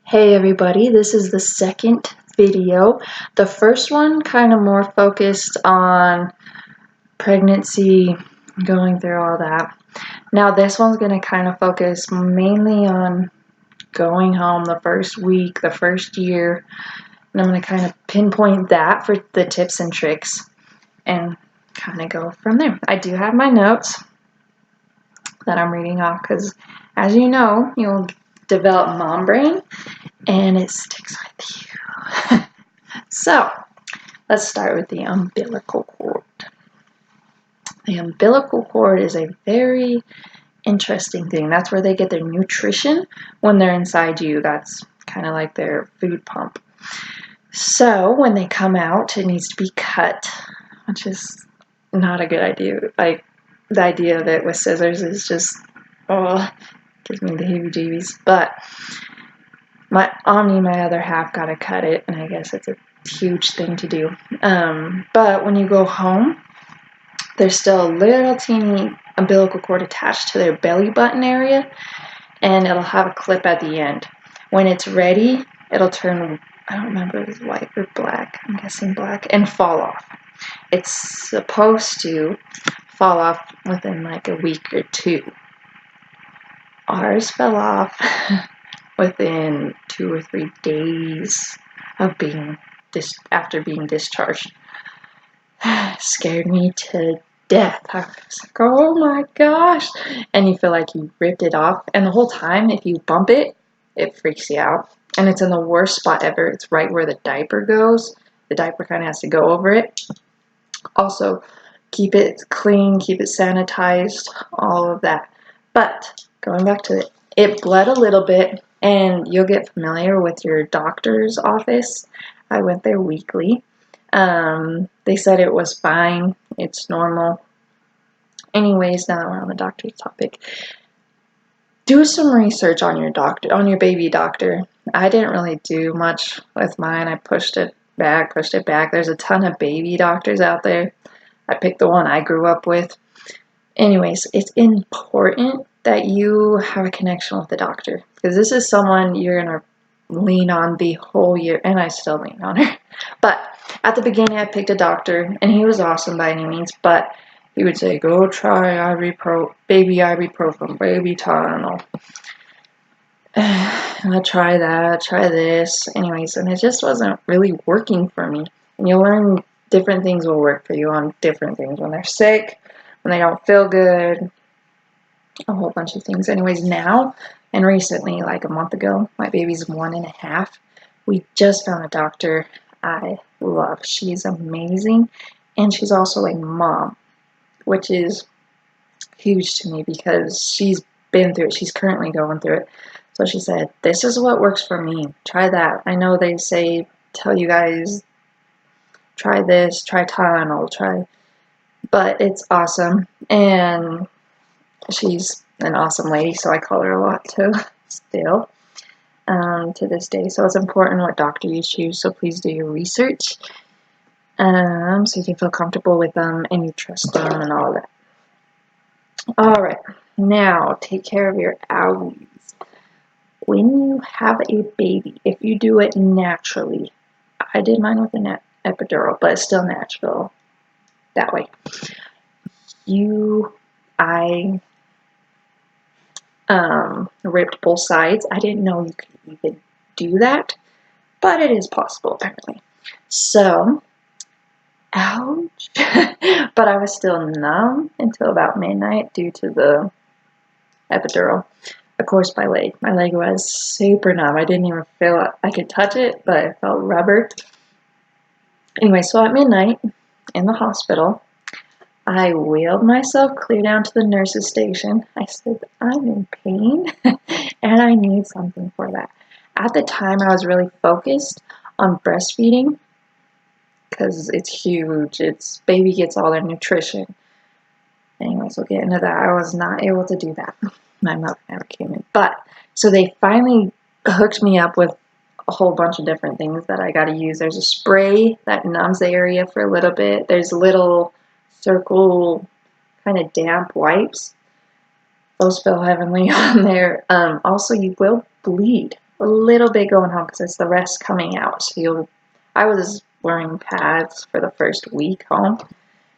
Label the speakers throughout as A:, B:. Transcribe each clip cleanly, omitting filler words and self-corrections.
A: Hey everybody, this is the second video. The first one kind of more focused on pregnancy, going through all that. Now this one's going to kind of focus mainly on going home the first week, the first year, and I'm going to kind of pinpoint that for the tips and tricks and kind of go from there. I do have my notes that I'm reading off because, as you know, you'll develop mom brain and it sticks with you. So, let's start with the umbilical cord. The umbilical cord is a very interesting thing. That's where they get their nutrition when they're inside you. That's kind of like their food pump. So, when they come out, it needs to be cut, which is not a good idea. Like, the idea of it with scissors is just, gives me the heebie-jeebies. But my other half, got to cut it, and I guess it's a huge thing to do. But when you go home, there's still a little teeny umbilical cord attached to their belly button area, and it'll have a clip at the end. When it's ready, it'll turn, I don't remember if it's white or black, I'm guessing black, and fall off. It's supposed to fall off within like a week or two. Ours fell off within 2 or 3 days of being after being discharged. Scared me to death. I was like, oh my gosh. And you feel like you ripped it off. And the whole time, if you bump it, it freaks you out. And it's in the worst spot ever. It's right where the diaper goes. The diaper kind of has to go over it. Also, keep it clean, keep it sanitized, all of that. But going back to it, it bled a little bit, and you'll get familiar with your doctor's office. I went there weekly. They said it was fine. It's normal. Anyways, now that we're on the doctor's topic, do some research on your doctor, on your baby doctor. I didn't really do much with mine. I pushed it back. There's a ton of baby doctors out there. I picked the one I grew up with. Anyways, it's important that you have a connection with the doctor, because this is someone you're going to lean on the whole year, and I still lean on her. But at the beginning, I picked a doctor, and he was awesome by any means, but he would say, go try baby ibuprofen, baby Tylenol. I'll try that, try this. Anyways, and it just wasn't really working for me. And you'll learn different things will work for you on different things. When they're sick, when they don't feel good, a whole bunch of things. Anyways, now and recently, like a month ago, my baby's 1.5. We just found a doctor I love. She's amazing, and she's also a mom, which is huge to me because she's been through it. She's currently going through it. So she said, this is what works for me. Try that. I know they say, tell you guys, try this, try Tylenol, but it's awesome. And she's an awesome lady, so I call her a lot too, still, to this day. So it's important what doctor you choose, so please do your research, so you can feel comfortable with them and you trust them and all that. Alright, now take care of your allergies. When you have a baby, if you do it naturally, I did mine with an epidural, but it's still natural that way. I ripped both sides. I didn't know you could even do that, but it is possible apparently. So, ouch. But I was still numb until about midnight due to the epidural. Of course, my leg was super numb. I didn't even feel it. I could touch it, but it felt rubber. Anyway, so at midnight in the hospital, I wheeled myself clear down to the nurse's station. I said, I'm in pain and I need something for that. At the time, I was really focused on breastfeeding because it's huge. Baby gets all their nutrition. Anyways, we'll get into that. I was not able to do that. My mother never came in. But, so they finally hooked me up with a whole bunch of different things that I got to use. There's a spray that numbs the area for a little bit. There's little circle kind of damp wipes. Those feel heavenly on there. Also, you will bleed a little bit going home because it's the rest coming out. So I was wearing pads for the first week home.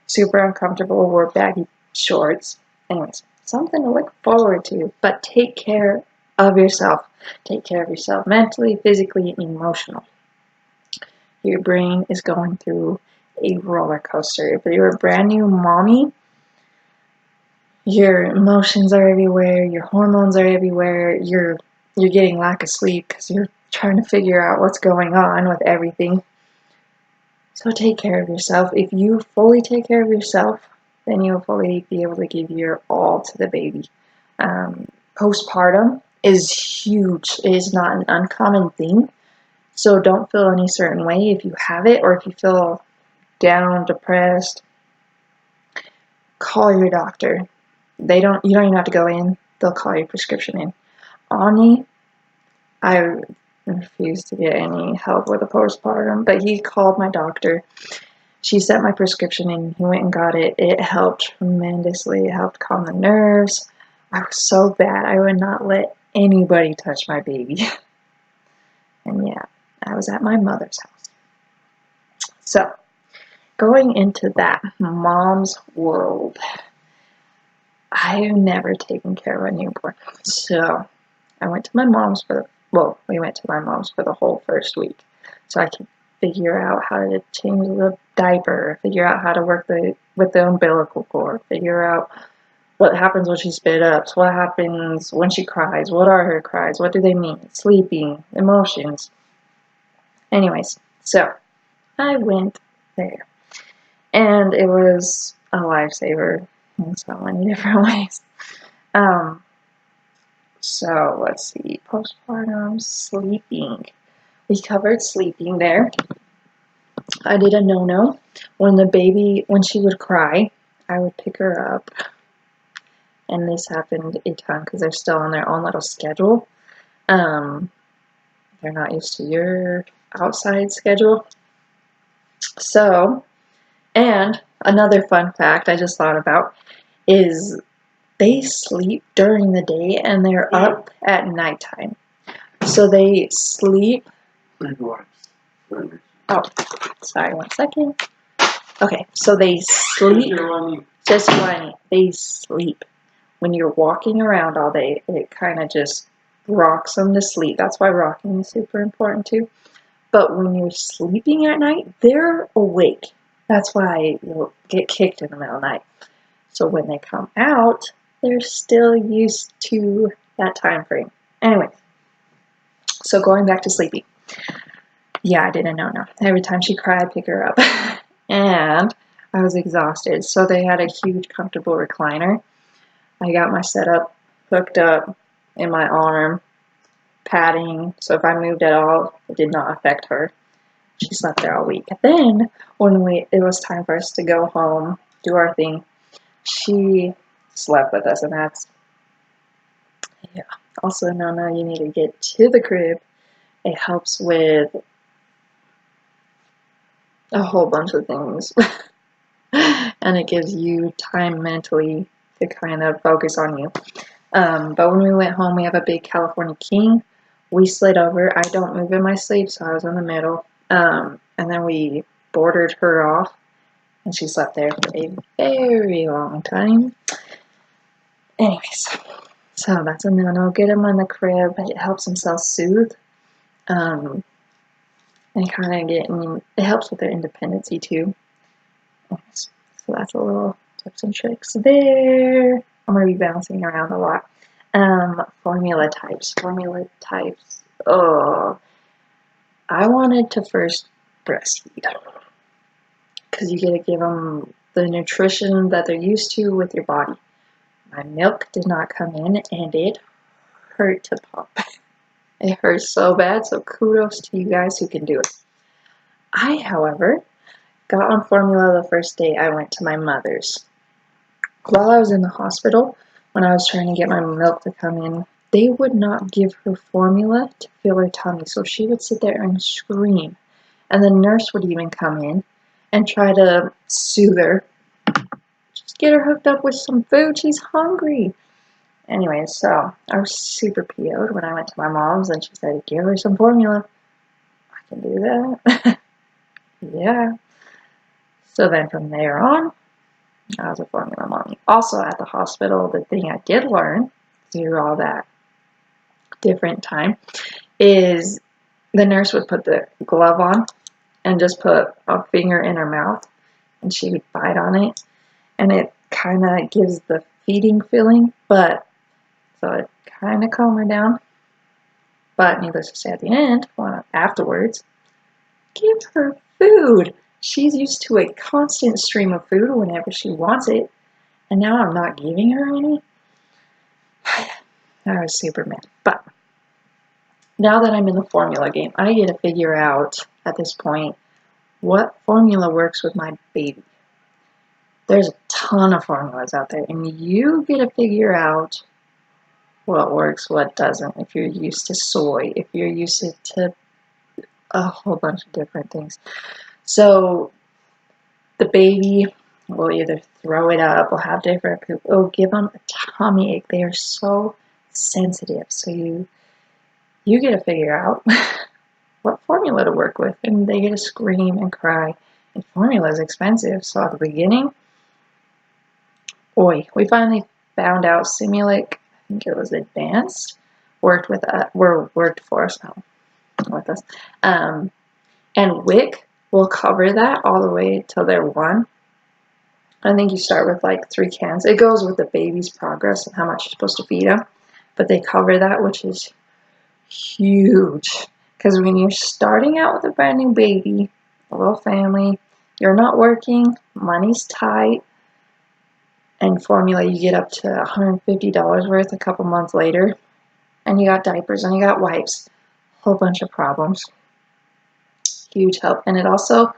A: Super uncomfortable, wore baggy shorts. Anyways, something to look forward to, but take care of yourself. Take care of yourself mentally, physically, and emotionally. Your brain is going through a roller coaster. If you're a brand new mommy, your emotions are everywhere, your hormones are everywhere, you're getting lack of sleep because you're trying to figure out what's going on with everything. So take care of yourself. If you fully take care of yourself, then you'll fully be able to give your all to the baby. Postpartum is huge. It is not an uncommon thing. So don't feel any certain way if you have it, or if you feel down, depressed. Call your doctor. You don't even have to go in. They'll call your prescription in. Ani, I refuse to get any help with the postpartum, but he called my doctor. She sent my prescription in. He went and got it. It helped tremendously. It helped calm the nerves. I was so bad. I would not let anybody touch my baby. And yeah, I was at my mother's house. So, going into that mom's world, I've never taken care of a newborn. So, I went to my mom's we went to my mom's for the whole first week. So I could figure out how to change the diaper, figure out how to work with the umbilical cord, figure out what happens when she spit ups, what happens when she cries, what are her cries, what do they mean, sleeping, emotions. Anyways, so I went there. And it was a lifesaver in so many different ways. So let's see, postpartum, sleeping. We covered sleeping there. I did a no-no. When she would cry, I would pick her up. And this happened a ton because they're still on their own little schedule. They're not used to your outside schedule. So, and another fun fact I just thought about is they sleep during the day and they're up at nighttime. So they sleep. Oh, sorry, 1 second. Okay, so they sleep. Just whining. They sleep. When you're walking around all day, it kind of just rocks them to sleep. That's why rocking is super important too. But when you're sleeping at night, they're awake. That's why you'll get kicked in the middle of the night. So when they come out, they're still used to that time frame. Anyway, so going back to sleeping. Yeah, I didn't know. Every time she cried, I'd pick her up. And I was exhausted. So they had a huge, comfortable recliner. I got my setup hooked up in my arm, padding. So if I moved at all, it did not affect her. She slept there all week. Then, when it was time for us to go home, do our thing, she slept with us, and that's, yeah. Also, no, you need to get to the crib. It helps with a whole bunch of things. And it gives you time mentally to kind of focus on you. But when we went home, we have a big California king. We slid over. I don't move in my sleep, so I was in the middle. And then we boarded her off, and she slept there for a very long time. Anyways, so that's a no-no. Get him on the crib. It helps him self-soothe. And kind of it helps with their independency too. So that's a little tips and tricks there. I'm going to be bouncing around a lot. Formula types. Oh, I wanted to first breastfeed because you get to give them the nutrition that they're used to with your body. My milk did not come in, and it hurt to pop. It hurts so bad, so kudos to you guys who can do it. I, however, got on formula the first day I went to my mother's. While I was in the hospital, when I was trying to get my milk to come in, they would not give her formula to fill her tummy, so she would sit there and scream. And the nurse would even come in and try to soothe her. Just get her hooked up with some food, she's hungry. Anyways, so I was super PO'd when I went to my mom's and she said, give her some formula. I can do that. Yeah. So then from there on, I was a formula mommy. Also at the hospital, the thing I did learn through all that different time is the nurse would put the glove on and just put a finger in her mouth and she would bite on it. And it kind of gives the feeding feeling, but so it kind of calmed her down. But needless to say, at the end, afterwards, give her food. She's used to a constant stream of food whenever she wants it, and now I'm not giving her any. I was super mad. But now that I'm in the formula game, I get to figure out at this point what formula works with my baby. There's a ton of formulas out there, and you get to figure out what works, what doesn't. If you're used to soy, if you're used to a whole bunch of different things. So the baby will either throw it up, will have different poop, it'll give them a tummy ache. They are so sensitive. So you get to figure out what formula to work with, and they get to scream and cry. And formula is expensive. So at the beginning, we finally found out Simulic, I think it was advanced, worked for us now, with us. And WIC will cover that all the way till they're 1. I think you start with like 3 cans. It goes with the baby's progress and how much you're supposed to feed them. But they cover that, which is huge. Because when you're starting out with a brand new baby, a little family, you're not working, money's tight, and formula you get up to $150 worth a couple months later. And you got diapers and you got wipes. A whole bunch of problems. Huge help. And it also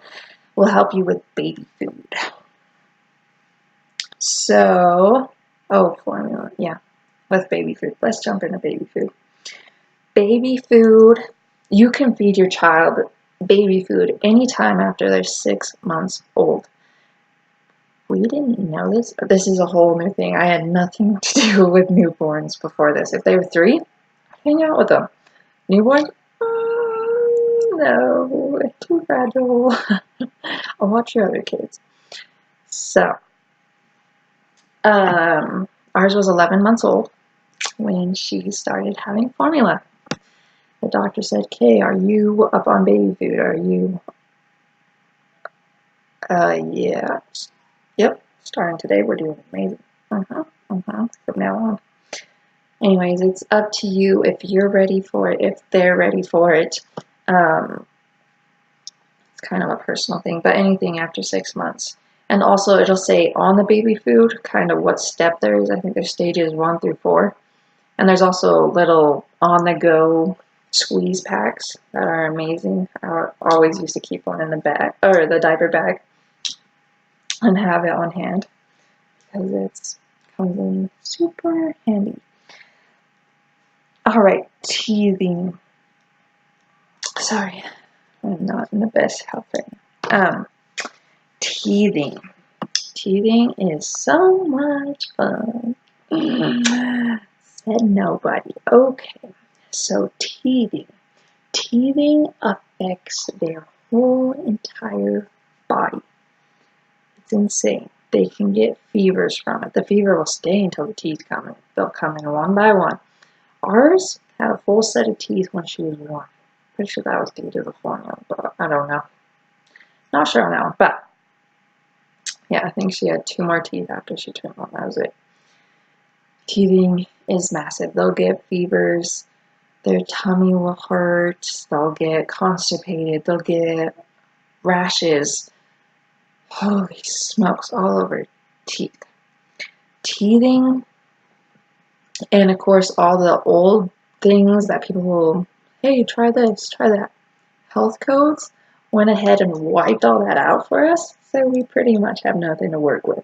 A: will help you with baby food. So, formula, yeah, with baby food. Let's jump into baby food. Baby food, you can feed your child baby food anytime after they're 6 months old. We didn't know this. This is a whole new thing. I had nothing to do with newborns before this. If they were 3, I'd hang out with them. Newborn? No, too fragile. I'll watch your other kids. So, ours was 11 months old when she started having formula. The doctor said, "Okay, are you up on baby food? Are you?" Yeah. Yep. Starting today, we're doing amazing. From now on. Anyways, it's up to you if you're ready for it, if they're ready for it. It's kind of a personal thing, but anything after 6 months. And also, it'll say on the baby food kind of what step there is. I think there's stages 1 through 4. And there's also little on-the-go squeeze packs that are amazing. I always used to keep one in the bag, or the diaper bag, and have it on hand because it comes in super handy. All right, teething. Sorry, I'm not in the best health right now. Teething. Teething is so much fun. Said nobody. Okay, so teething. Teething affects their whole entire body. It's insane. They can get fevers from it. The fever will stay until the teeth come in. They'll come in one by one. Ours had a full set of teeth when she was 1. Pretty sure that was due to the formula, but I don't know. Not sure on that one, but yeah, I think she had 2 more teeth after she turned 1. That was it. Teething is massive. They'll get fevers. Their tummy will hurt. They'll get constipated. They'll get rashes. Holy smokes, all over teeth. Teething, and of course, all the old things that people will, hey, try this, try that. Health codes went ahead and wiped all that out for us, so we pretty much have nothing to work with.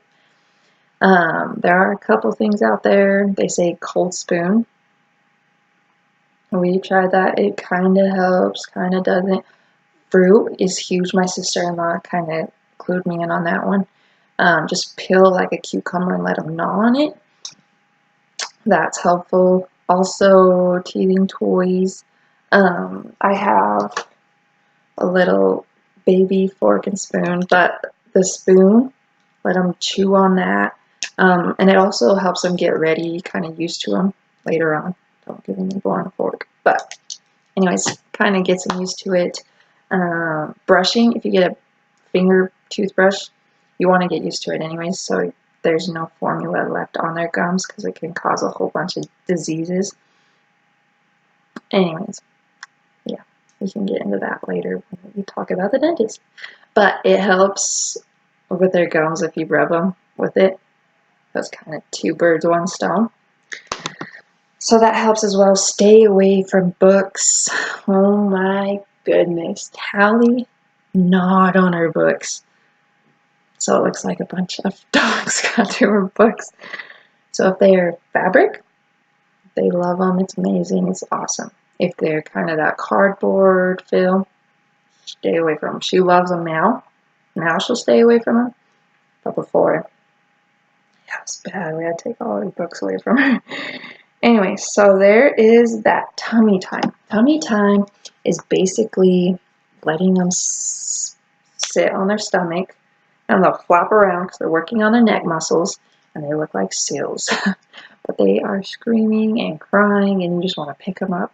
A: There are a couple things out there. They say cold spoon. We tried that. It kind of helps, kind of doesn't. Fruit is huge. My sister-in-law kind of clued me in on that one. Just peel like a cucumber and let them gnaw on it. That's helpful. Also, teething toys. I have a little baby fork and spoon, but the spoon, let them chew on that. And it also helps them get ready, kind of used to them later on. Don't give them a newborn a fork. But anyways, kind of gets them used to it. Brushing, if you get a finger toothbrush, you want to get used to it anyways, so there's no formula left on their gums because it can cause a whole bunch of diseases. Anyways, yeah, we can get into that later when we talk about the dentist. But it helps with their gums if you rub them with it. That's kind of two birds, one stone. So that helps as well. Stay away from books. Oh my goodness. Tally gnawed on her books. So it looks like a bunch of dogs got through her books. So if they are fabric, they love them. It's amazing. It's awesome. If they're kind of that cardboard feel, stay away from them. She loves them now. Now she'll stay away from them. But before, yeah, it's bad. We had to take all her books away from her. Anyway, so there is that tummy time. Tummy time is basically letting them sit on their stomach, and they'll flop around because they're working on their neck muscles, and they look like seals. But they are screaming and crying, and you just want to pick them up.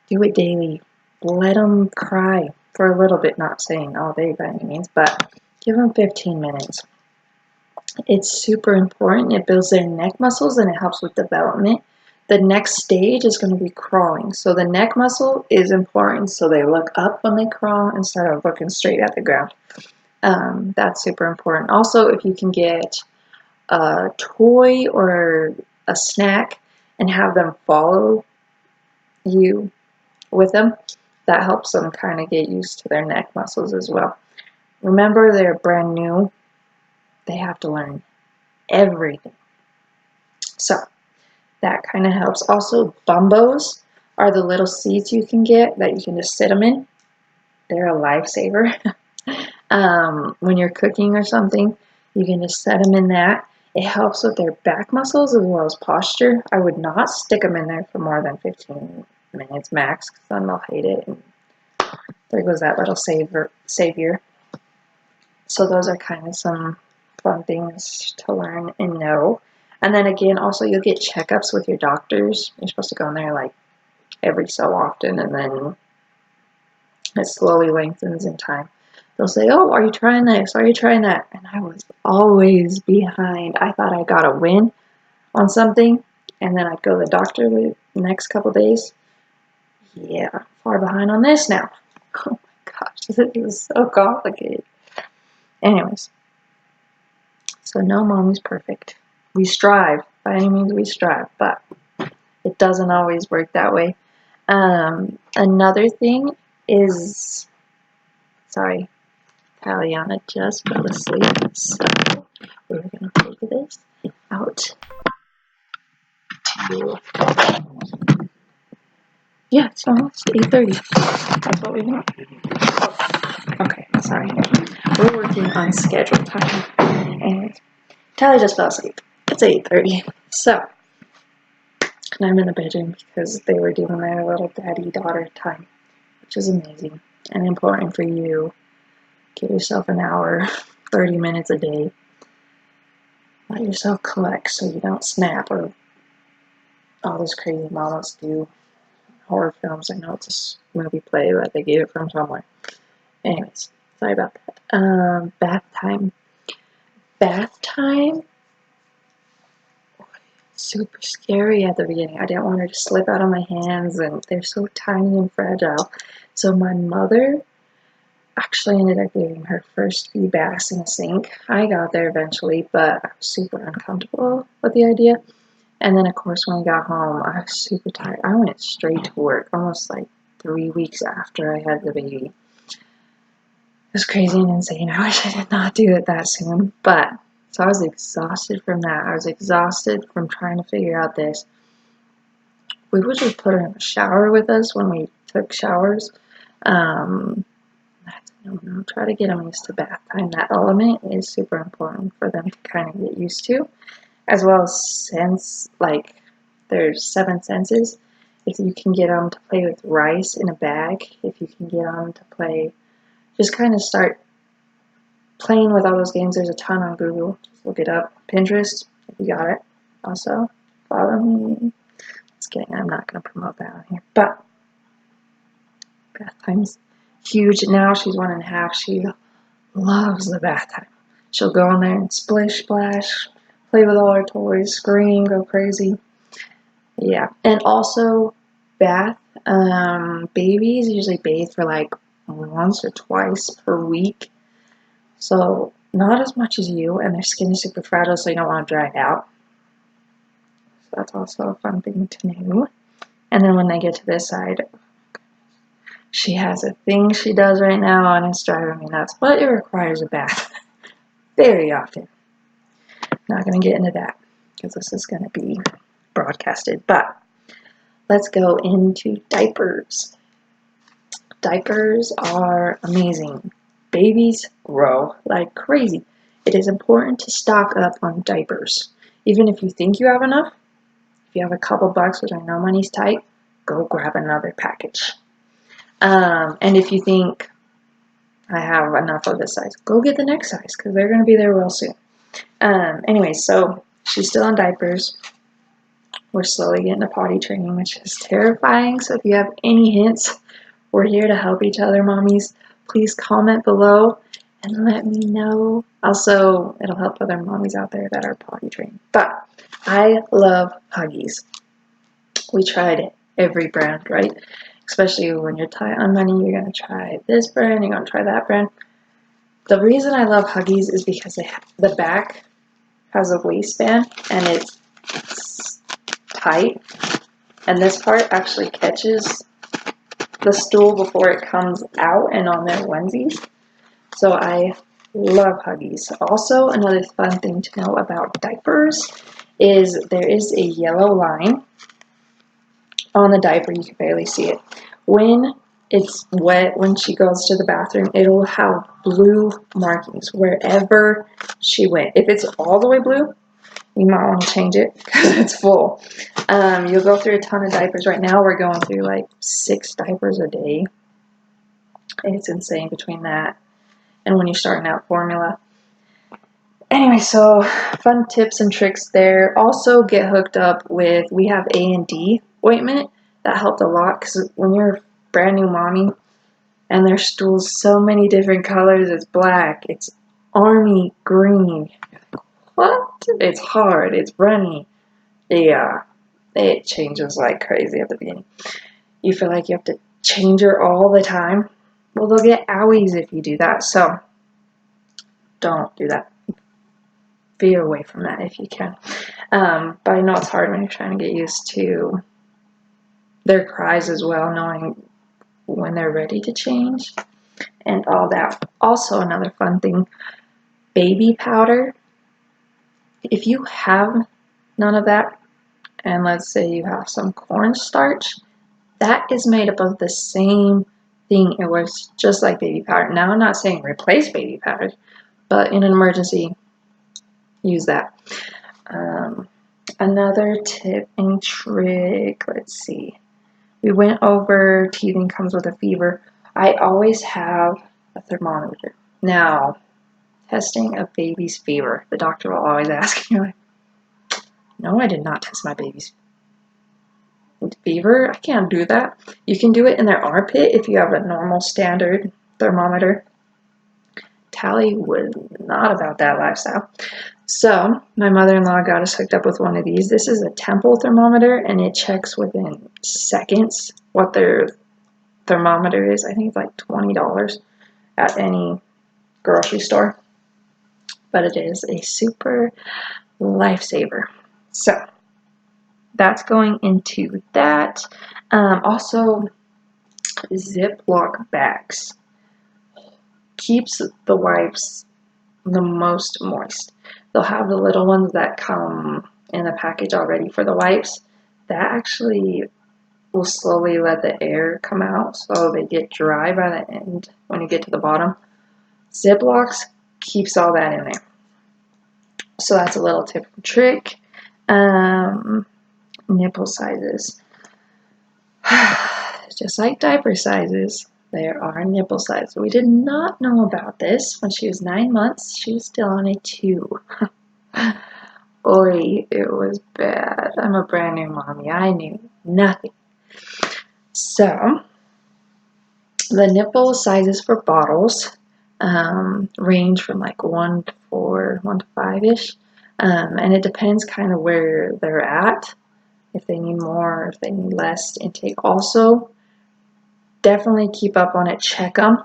A: Do it daily. Let them cry for a little bit, not saying all day by any means, but give them 15 minutes. It's super important. It builds their neck muscles and it helps with development. The next stage is going to be crawling. So the neck muscle is important, so they look up when they crawl instead of looking straight at the ground. That's super important. Also, if you can get a toy or a snack and have them follow you with them, that helps them kind of get used to their neck muscles as well. Remember, they're brand new. They have to learn everything. So that kind of helps. Also, bumbos are the little seats you can get that you can just sit them in. They're a lifesaver. When you're cooking or something, you can just set them in that. It helps with their back muscles as well as posture. I would not stick them in there for more than 15 minutes max, because then they'll hate it. And there goes that little savior. So those are kind of some fun things to learn and know. And then again, also you'll get checkups with your doctors. You're supposed to go in there like every so often, and then it slowly lengthens in time. They'll say, oh, are you trying this? Are you trying that? And I was always behind. I thought I got a win on something, and then I'd go to the doctor the next couple days. Yeah, far behind on this now. Oh my gosh, this is so complicated. Anyways, so no mommy's perfect. We strive. By any means, we strive, but it doesn't always work that way. Another thing is, sorry, Taliana just fell asleep, so we're going to take this out to, yeah, it's almost 8:30. That's what we want. Oh, okay, sorry. We're working on schedule time. Anyways, Tally just fell asleep. It's 8:30, so, and I'm in the bedroom because they were doing their little daddy-daughter time, which is amazing and important for you. Give yourself an hour, 30 minutes a day. Let yourself collect so you don't snap or all those crazy mamas do. Horror films, I know it's a movie play that they gave it from somewhere. Anyways, sorry about that. Bath time. Bath time? Super scary at the beginning. I didn't want her to slip out of my hands, and they're so tiny and fragile. So my mother actually ended up giving her first few baths in a sink. I got there eventually, but I was super uncomfortable with the idea. And then, of course, when I got home, I was super tired. I went straight to work almost like 3 weeks after I had the baby. It was crazy and insane. I wish I did not do it that soon. But, so I was exhausted from that. I was exhausted from trying to figure out this. We would just put her in the shower with us when we took showers. Try to get them used to bath time. That element is super important for them to kind of get used to. as well as scents, like there's 7 senses. If you can get them to play with rice in a bag, if you can get them to play, just kind of start playing with all those games. There's a ton on Google. Just look it up. Pinterest, if you got it. Also, follow me. Just kidding, I'm not going to promote that on here. But bath time's huge. Now she's 1.5. She loves the bath time. She'll go in there and splish, splash, play with all her toys, scream, go crazy. Yeah, and also bath. Babies usually bathe for like once or twice per week. So not as much as you, and their skin is super fragile, so you don't want to dry it out. So that's also a fun thing to know. And then when they get to this side, she has a thing she does right now, and it's driving me nuts, but it requires a bath very often. Not going to get into that because this is going to be broadcasted, but let's go into diapers. Diapers are amazing. Babies grow like crazy. It is important to stock up on diapers. Even if you think you have enough, if you have a couple bucks, which I know money's tight, go grab another package. And if you think I have enough of this size, go get the next size because they're going to be there real soon. Anyway, so she's still on diapers. We're slowly getting to potty training, which is terrifying. So if you have any hints, we're here to help each other, mommies. Please comment below and let me know. Also, it'll help other mommies out there that are potty trained. But I love Huggies. We tried every brand, right? Especially when you're tight on money, you're going to try this brand, you're going to try that brand. The reason I love Huggies is because the back has a waistband and it's tight. And this part actually catches the stool before it comes out and on their onesies. So I love Huggies. Also, another fun thing to know about diapers is there is a yellow line on the diaper. You can barely see it. When it's wet, when she goes to the bathroom, it'll have blue markings wherever she went. If it's all the way blue, you might want to change it because it's full. You'll go through a ton of diapers. Right now we're going through like 6 diapers a day. It's insane between that and when you're starting out formula. Anyway, so fun tips and tricks there. Also get hooked up with, we have A&D ointment. That helped a lot because when you're a brand new mommy and there's stools so many different colors, it's black, it's army green. What? It's hard, it's runny. Yeah, it changes like crazy at the beginning. You feel like you have to change her all the time. Well, they'll get owies if you do that, so don't do that. Veer away from that if you can. But I know it's hard when you're trying to get used to their cries as well, knowing when they're ready to change and all that. Also, another fun thing, baby powder. If you have none of that, and let's say you have some cornstarch, that is made up of the same thing. It works just like baby powder. Now, I'm not saying replace baby powder, but in an emergency, use that. Another tip and trick, let's see. We went over teething comes with a fever. I always have a thermometer. Now, testing a baby's fever. The doctor will always ask you, no, I did not test my baby's fever. I can't do that. You can do it in their armpit if you have a normal standard thermometer. Tally was not about that lifestyle. So my mother-in-law got us hooked up with one of these. This is a temple thermometer, and it checks within seconds what their thermometer is. I think it's like $20 at any grocery store, but it is a super lifesaver. So that's going into that. Also, Ziplock bags keeps the wipes the most moist. They'll have the little ones that come in a package already for the wipes. That actually will slowly let the air come out so they get dry by the end when you get to the bottom. Ziplocs keeps all that in there. So that's a little tip and trick. Nipple sizes. Just like diaper sizes, there are nipple sizes. We did not know about this. When she was 9 months, she was still on a 2. Boy, it was bad. I'm a brand new mommy. I knew nothing. So, the nipple sizes for bottles range from like 1 to 4, 1 to 5-ish. And it depends kind of where they're at, if they need more, if they need less intake. Also, definitely keep up on it, check them,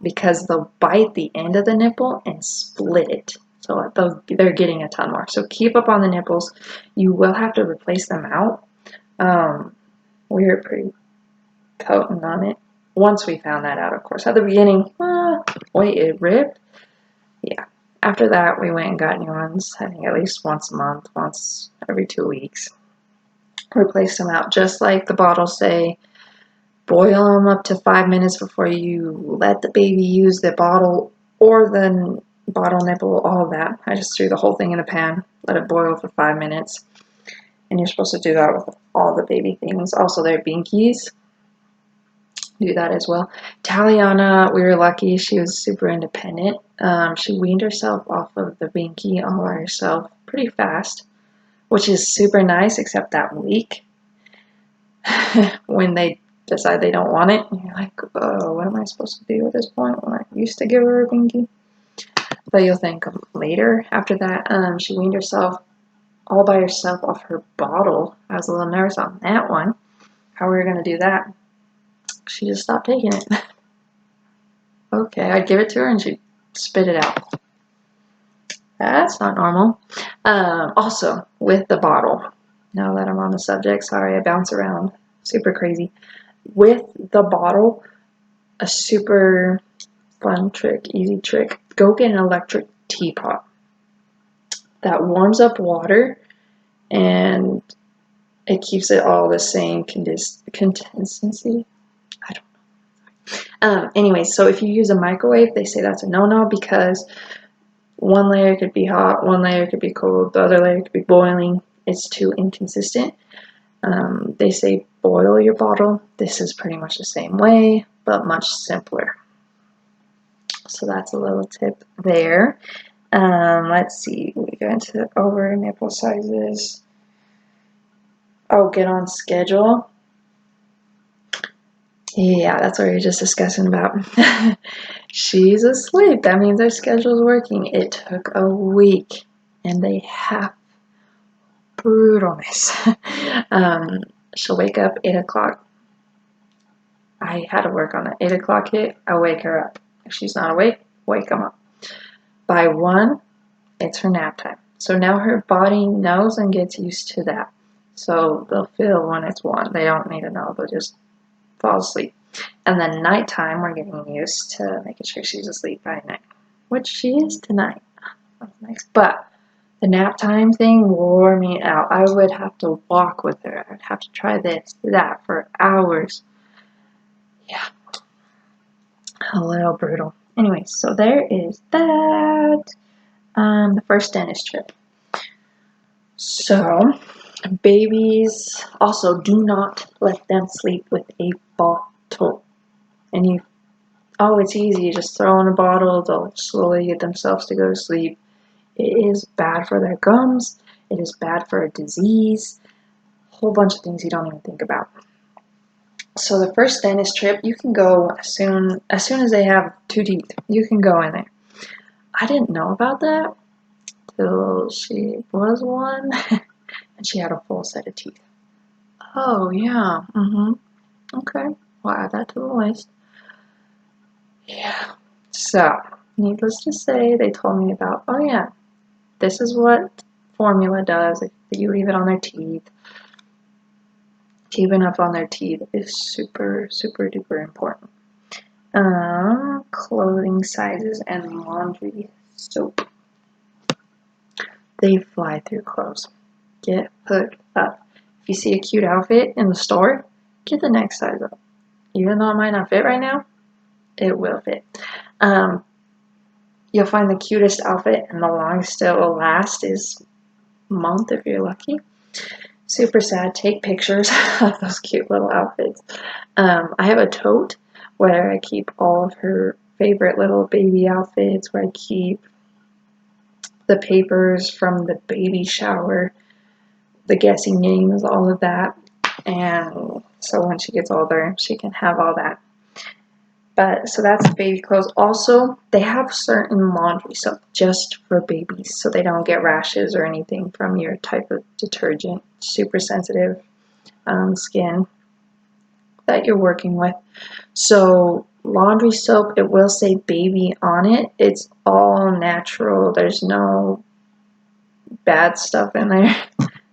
A: because they'll bite the end of the nipple and split it. So they're getting a ton more. So keep up on the nipples. You will have to replace them out. We were pretty potent on it. Once we found that out, of course. At the beginning, wait, it ripped? Yeah. After that, we went and got new ones, I think at least once a month, once every 2 weeks. Replace them out, just like the bottles say. Boil them up to 5 minutes before you let the baby use the bottle or the bottle nipple, all of that. I just threw the whole thing in the pan, let it boil for 5 minutes. And you're supposed to do that with all the baby things. Also, their binkies. Do that as well. Taliana, we were lucky. She was super independent. She weaned herself off of the binky all by herself pretty fast, which is super nice, except that week when they decide they don't want it. And you're like, oh, what am I supposed to do at this point when I used to give her a binky? But you'll thank them later. After that, she weaned herself all by herself off her bottle. I was a little nervous on that one, how we were going to do that. She just stopped taking it. Okay, I'd give it to her and she'd spit it out. That's not normal. Also, with the bottle, now that I'm on the subject, sorry, I bounce around super crazy. With the bottle, a super fun trick, easy trick, go get an electric teapot that warms up water and it keeps it all the same consistency. I don't know. Anyway, so if you use a microwave, they say that's a no-no because one layer could be hot, one layer could be cold, the other layer could be boiling. It's too inconsistent. They say boil your bottle. This is pretty much the same way, but much simpler. So that's a little tip there. Let's see, we go into over nipple sizes. Oh, get on schedule. Yeah, that's what we were just discussing about. She's asleep. That means our schedule's working. It took a week, and they have brutalness. She'll wake up 8 o'clock. I had to work on the 8 o'clock hit. I wake her up. If she's not awake, wake them up. By 1, it's her nap time. So now her body knows and gets used to that. So they'll feel when it's 1. They don't need to know. They'll just fall asleep. And then nighttime, we're getting used to making sure she's asleep by night, which she is tonight. That's nice. But the nap time thing wore me out. I would have to walk with her. I'd have to try this, that for hours. Yeah. A little brutal. Anyway, so there is that. The first dentist trip. So, babies also do not let them sleep with a bottle. And it's easy. You just throw in a bottle, they'll slowly get themselves to go to sleep. It is bad for their gums. It is bad for a disease. A whole bunch of things you don't even think about. So the first dentist trip, you can go as soon as they have 2 teeth. You can go in there. I didn't know about that till she was 1 and she had a full set of teeth. Oh, yeah. Okay. We'll add that to the list. Yeah. So, needless to say, they told me about, oh yeah, this is what formula does if you leave it on their teeth. Keeping up on their teeth is super, super duper important. Clothing sizes and laundry soap. They fly through clothes. Get hooked up. If you see a cute outfit in the store, get the next size up. Even though it might not fit right now, it will fit. you'll find the cutest outfit, and the longest it will last is a month if you're lucky. Super sad. Take pictures of those cute little outfits. I have a tote where I keep all of her favorite little baby outfits, where I keep the papers from the baby shower, the guessing names, all of that. And so when she gets older, she can have all that. But so that's baby clothes. Also, they have certain laundry soap just for babies, so they don't get rashes or anything from your type of detergent. Super sensitive skin that you're working with. So laundry soap, it will say baby on it. It's all natural. There's no bad stuff in there.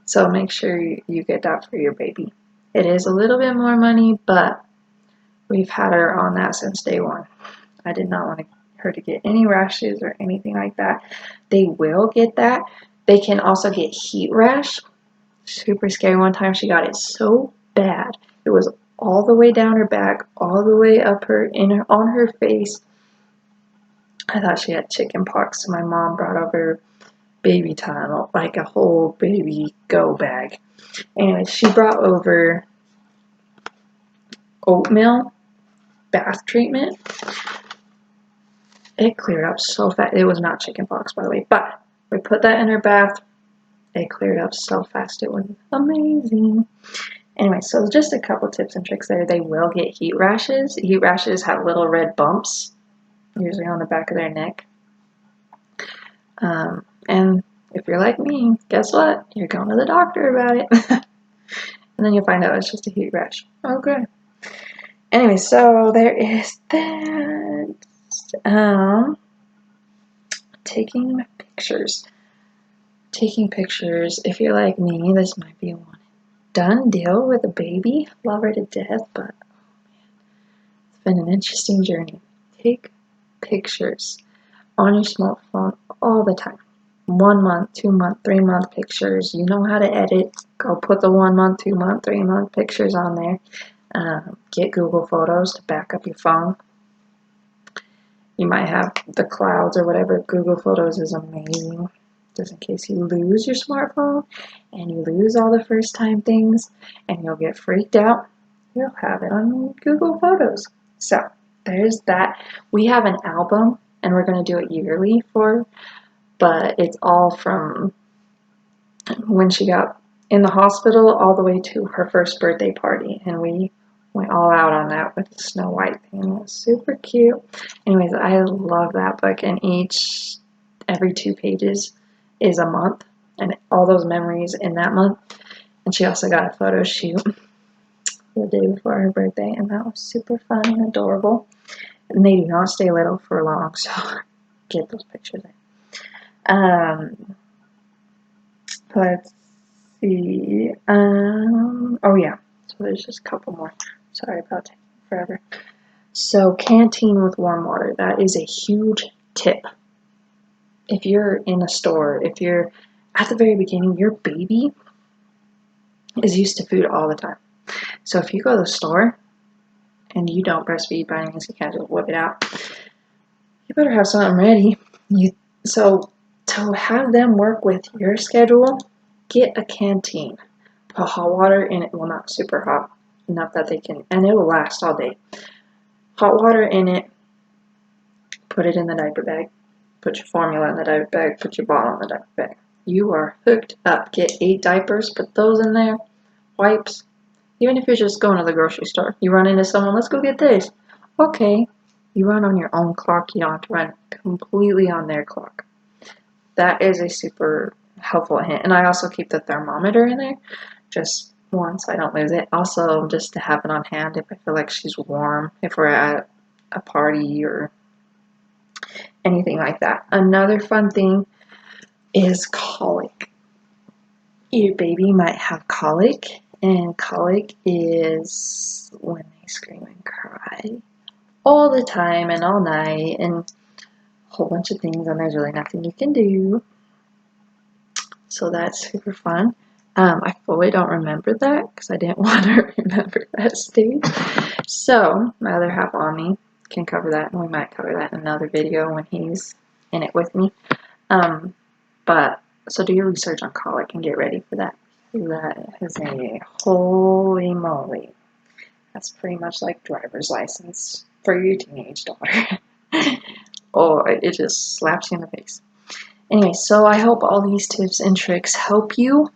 A: So make sure you get that for your baby. It is a little bit more money, but we've had her on that since day one. I did not want her to get any rashes or anything like that. They will get that. They can also get heat rash. Super scary. One time she got it so bad. It was all the way down her back, all the way up on her face. I thought she had chicken pox, so my mom brought over baby Tylenol, like a whole baby go bag. And she brought over oatmeal bath treatment. It cleared up so fast. It was not chicken pox, by the way, but we put that in her bath. It cleared up so fast. It was amazing. Anyway, so just a couple tips and tricks there. They will get heat rashes. Heat rashes have little red bumps, usually on the back of their neck. And if you're like me, guess what? You're going to the doctor about it. And then you'll find out it's just a heat rash. Okay. Anyway, so there is that. Taking pictures. Taking pictures. If you're like me, this might be a one done deal with a baby. Love her to death, but it's been an interesting journey. Take pictures on your smartphone all the time. 1 month, 2 month, 3 month pictures. You know how to edit. Go put the 1 month, 2 month, 3 month pictures on there. Get Google Photos to back up your phone. You might have the clouds or whatever. Google Photos is amazing. Just in case you lose your smartphone and you lose all the first time things and you'll get freaked out, you'll have it on Google Photos. So there's that. We have an album and we're going to do it yearly but it's all from when she got in the hospital all the way to her first birthday party, and we went all out on that with the Snow White thing. It was super cute. Anyways, I love that book, and every 2 pages is a month, and all those memories in that month. And she also got a photo shoot the day before her birthday, and that was super fun and adorable. And they do not stay little for long, so get those pictures in. Let's see. Oh yeah. So there's just a couple more. Sorry about taking forever. So Canteen with warm water. That is a huge tip. If you're in a store, if you're at the very beginning, your baby is used to food all the time. So if you go to the store and you don't breastfeed by any means, you can't just whip it out. You better have something ready. So to have them work with your schedule, get a Canteen. Put hot water in it. Well, not super hot, enough that they can, and it will last all day. Hot water in it. Put it in the diaper bag. Put your formula in the diaper bag. Put your bottle in the diaper bag. You are hooked up. Get 8 diapers. Put those in there. Wipes. Even if you're just going to the grocery store, you run into someone. Let's go get this. Okay. You run on your own clock. You don't have to run completely on their clock. That is a super helpful hint. And I also keep the thermometer in there just once I don't lose it. Also, just to have it on hand if I feel like she's warm, if we're at a party or anything like that. Another fun thing is colic. Your baby might have colic, and colic is when they scream and cry all the time and all night and a whole bunch of things, and there's really nothing you can do. So that's super fun. I fully don't remember that because I didn't want to remember that stage. So my other half on me can cover that, and we might cover that in another video when he's in it with me. But so do your research on colic and get ready for that. That is a holy moly. That's pretty much like driver's license for your teenage daughter. Or it just slaps you in the face. Anyway, so I hope all these tips and tricks help you.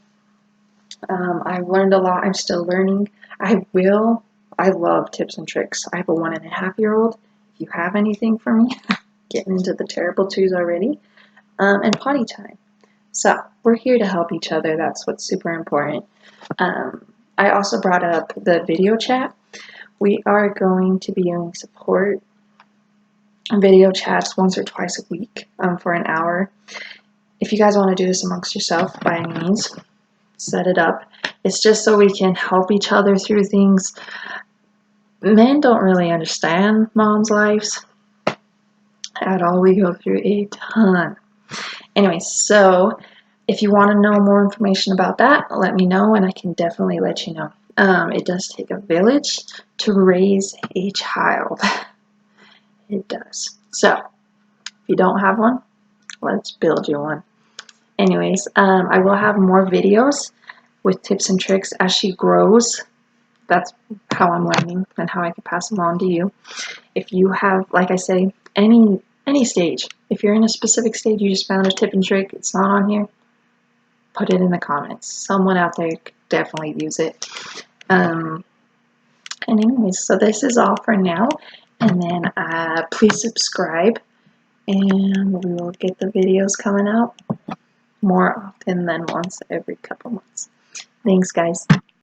A: I've learned a lot. I'm still learning. I love tips and tricks. I have a 1.5-year-old. If you have anything for me, getting into the terrible twos already. And potty time. So we're here to help each other. That's what's super important. I also brought up the video chat. We are going to be doing support video chats once or twice a week for an hour. If you guys want to do this amongst yourself, by any means, set it up. It's just so we can help each other through things. Men don't really understand moms' lives at all. We go through a ton. Anyway, so if you want to know more information about that, let me know and I can definitely let you know. It does take a village to raise a child. It does. So, if you don't have one, let's build you one. Anyways, I will have more videos with tips and tricks as she grows. That's how I'm learning and how I can pass them on to you. If you have, like I say, any stage, if you're in a specific stage, you just found a tip and trick, it's not on here, put it in the comments. Someone out there could definitely use it. And anyways, so this is all for now. And then please subscribe and we will get the videos coming out more often than once every couple months. Thanks, guys.